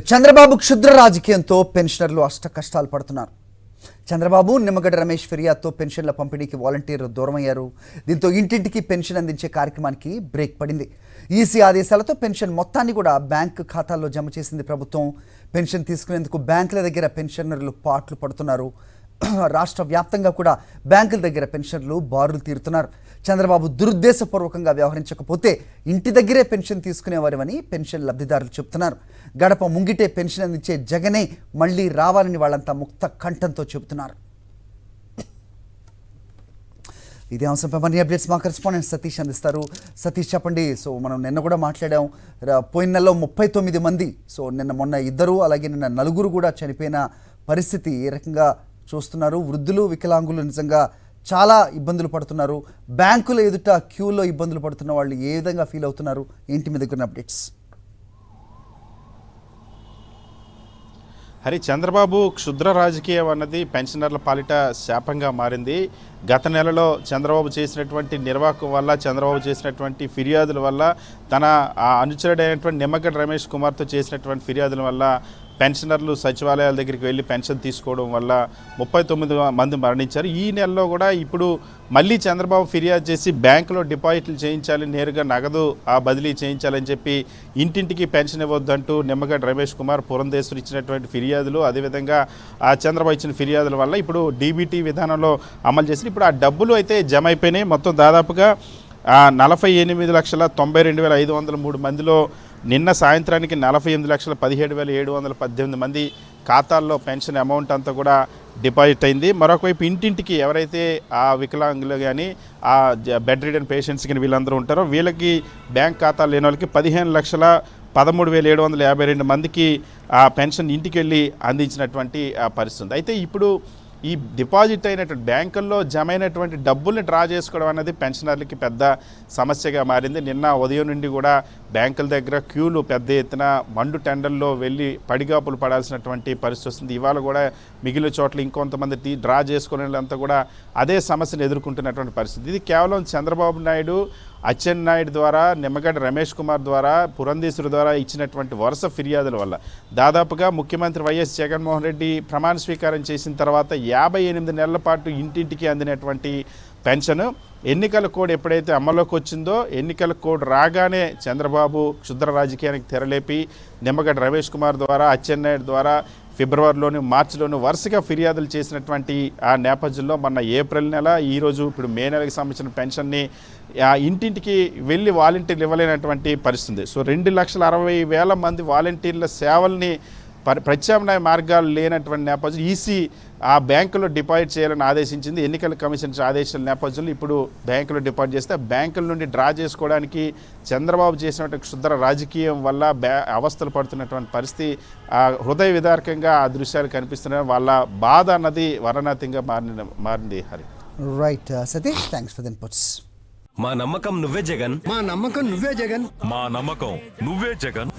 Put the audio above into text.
చంద్రబాబు క్షుద్ర రాజకీయంతో పెన్షనర్లు అష్ట కష్టాలు పడుతున్నారు. చంద్రబాబు నిమ్మగడ్డ రమేష్ ఫిర్యాదుతో పెన్షన్ల పంపిణీకి వాలంటీర్లు దూరమయ్యారు. దీంతో ఇంటింటికి పెన్షన్ అందించే కార్యక్రమానికి బ్రేక్ పడింది. ఈసీ ఆదేశాలతో పెన్షన్ మొత్తాన్ని కూడా బ్యాంకు ఖాతాల్లో జమ చేసింది ప్రభుత్వం. పెన్షన్ తీసుకునేందుకు బ్యాంకుల దగ్గర పెన్షనర్లు పాట్లు పడుతున్నారు. రాష్ట్ర వ్యాప్తంగా కూడా బ్యాంకుల దగ్గర పెన్షన్లు బారులు తీరుతున్నారు. చంద్రబాబు దురుద్దేశపూర్వకంగా వ్యవహరించకపోతే ఇంటి దగ్గరే పెన్షన్ తీసుకునేవారని పెన్షన్ లబ్ధిదారులు చెబుతున్నారు. గడప ముంగిటే పెన్షన్ అందించే జగనే మళ్ళీ రావాలని వాళ్ళంతా ముక్త కంఠంతో చెబుతున్నారు. ఇదే అంశంపై మరిన్ని అప్డేట్స్ మా కరెస్పాండెంట్ సతీష్ అందిస్తారు. సతీష్ చెప్పండి. సో మనం నిన్న కూడా మాట్లాడాం. పోయిన నెలలో 39 మంది, సో మొన్న 2 అలాగే నిన్న 4 కూడా చనిపోయిన పరిస్థితి ఏ రకంగా చూస్తున్నారు? వృద్ధులు, వికలాంగులు నిజంగా చాలా ఇబ్బందులు పడుతున్నారు. బ్యాంకుల ఎదుట క్యూలో ఇబ్బందులు పడుతున్న వాళ్ళు ఏ విధంగా ఫీల్ అవుతున్నారు? ఏంటి మీ దగ్గర అప్డేట్స్? హరి, చంద్రబాబు క్షుద్ర రాజకీయం అన్నది పెన్షనర్ల పాలిట శాపంగా మారింది. గత నెలలో చంద్రబాబు చేసినటువంటి నిర్వాహకం వల్ల, చంద్రబాబు చేసినటువంటి ఫిర్యాదుల వల్ల, తన అనుచరుడైనటువంటి నిమ్మగడ్డ రమేష్ కుమార్తో చేసినటువంటి ఫిర్యాదుల వల్ల పెన్షనర్లు సచివాలయాల దగ్గరికి వెళ్ళి పెన్షన్ తీసుకోవడం వల్ల 39 మంది మరణించారు. ఈ నెలలో కూడా ఇప్పుడు మళ్ళీ చంద్రబాబు ఫిర్యాదు చేసి బ్యాంకులో డిపాజిట్లు చేయించాలి, నేరుగా నగదు బదిలీ చేయించాలని చెప్పి ఇంటింటికి పెన్షన్ ఇవ్వద్దంటూ నిమ్మగడ్డ రమేష్ కుమార్, పురంధేశ్వరి ఇచ్చినటువంటి ఫిర్యాదులు, అదేవిధంగా చంద్రబాబు ఇచ్చిన ఫిర్యాదుల వల్ల ఇప్పుడు డీబీటీ విధానంలో అమలు చేసి ఇప్పుడు ఆ డబ్బులు అయితే జమ అయిపోయినాయి. మొత్తం దాదాపుగా 48,92,503 మందిలో నిన్న సాయంత్రానికి 48,17,718 మంది ఖాతాల్లో పెన్షన్ అమౌంట్ అంతా కూడా డిపాజిట్ అయింది. మరొకవైపు ఇంటింటికి ఎవరైతే ఆ వికలాంగులు కానీ, ఆ బెడ్ రిడెన్ పేషెంట్స్ కానీ వీళ్ళందరూ ఉంటారో వీళ్ళకి బ్యాంక్ ఖాతాలు లేని వాళ్ళకి 15,13,752 మందికి ఆ పెన్షన్ ఇంటికి వెళ్ళి అందించినటువంటి పరిస్థితి. అయితే ఇప్పుడు ఈ డిపాజిట్ అయినటువంటి బ్యాంకుల్లో జమ అయినటువంటి డబ్బుల్ని డ్రా చేసుకోవడం అనేది పెన్షనర్లకి పెద్ద సమస్యగా మారింది. నిన్న ఉదయం నుండి కూడా బ్యాంకుల దగ్గర క్యూలు పెద్ద ఎత్తున మండు టెండర్లో వెళ్ళి పడిగాపులు పడాల్సినటువంటి పరిస్థితి వస్తుంది. ఇవాళ కూడా మిగిలిన చోట్ల ఇంకొంతమంది డ్రా చేసుకునే వాళ్ళంతా కూడా అదే సమస్యను ఎదుర్కొంటున్నటువంటి పరిస్థితి. ఇది కేవలం చంద్రబాబు నాయుడు, అచ్చెన్నాయుడు ద్వారా, నిమ్మగడ్డ రమేష్ కుమార్ ద్వారా, పురంధేశ్వరి ద్వారా ఇచ్చినటువంటి వరుస ఫిర్యాదుల వల్ల దాదాపుగా ముఖ్యమంత్రి వైఎస్ జగన్మోహన్ రెడ్డి ప్రమాణ స్వీకారం చేసిన తర్వాత 58 నెలల పాటు ఇంటింటికి అందినటువంటి పెన్షన్ ఎన్నికల కోడ్ ఎప్పుడైతే అమల్లోకి వచ్చిందో, ఎన్నికల కోడ్ రాగానే చంద్రబాబు క్షుద్ర రాజకీయానికి తెరలేపి నిమ్మగడ్డ రమేష్ కుమార్ ద్వారా, అచ్చెన్నాయుడు ద్వారా ఫిబ్రవరిలోను, మార్చిలోను వరుసగా ఫిర్యాదులు చేసినటువంటి ఆ నేపథ్యంలో మొన్న ఏప్రిల్ నెల, ఈరోజు ఇప్పుడు మే నెలకు సంబంధించిన పెన్షన్ని ఇంటింటికి వెళ్ళి వాలంటీర్లు ఇవ్వలేనటువంటి పరిస్థితి. సో 2,60,000 మంది వాలంటీర్ల సేవల్ని ప్రత్యామ్నాయ మార్గాలు లేనటువంటి నేపథ్యంలో ఈసీ ఆ బ్యాంకులో డిపాజిట్ చేయాలని ఆదేశించింది. ఎన్నికల కమిషన్ ఆదేశాల నేపథ్యంలో ఇప్పుడు బ్యాంకులో డిపాజిట్ చేస్తే బ్యాంకుల నుండి డ్రా చేసుకోవడానికి చంద్రబాబు చేసినటువంటి క్షుద్ర రాజకీయం వల్ల అవస్థలు పడుతున్నటువంటి పరిస్థితి హృదయ విదారకంగా ఆ దృశ్యాలు కనిపిస్తున్నాయి. వాళ్ళ బాధ అన్నది వర్ణనాతీయంగా మారింది. Hari, right Satish, thanks for the inputs. మా నమ్మకం నువ్వే జగన్, మా నమ్మకం నువ్వే జగన్, మా నమ్మకం నువ్వే జగన్.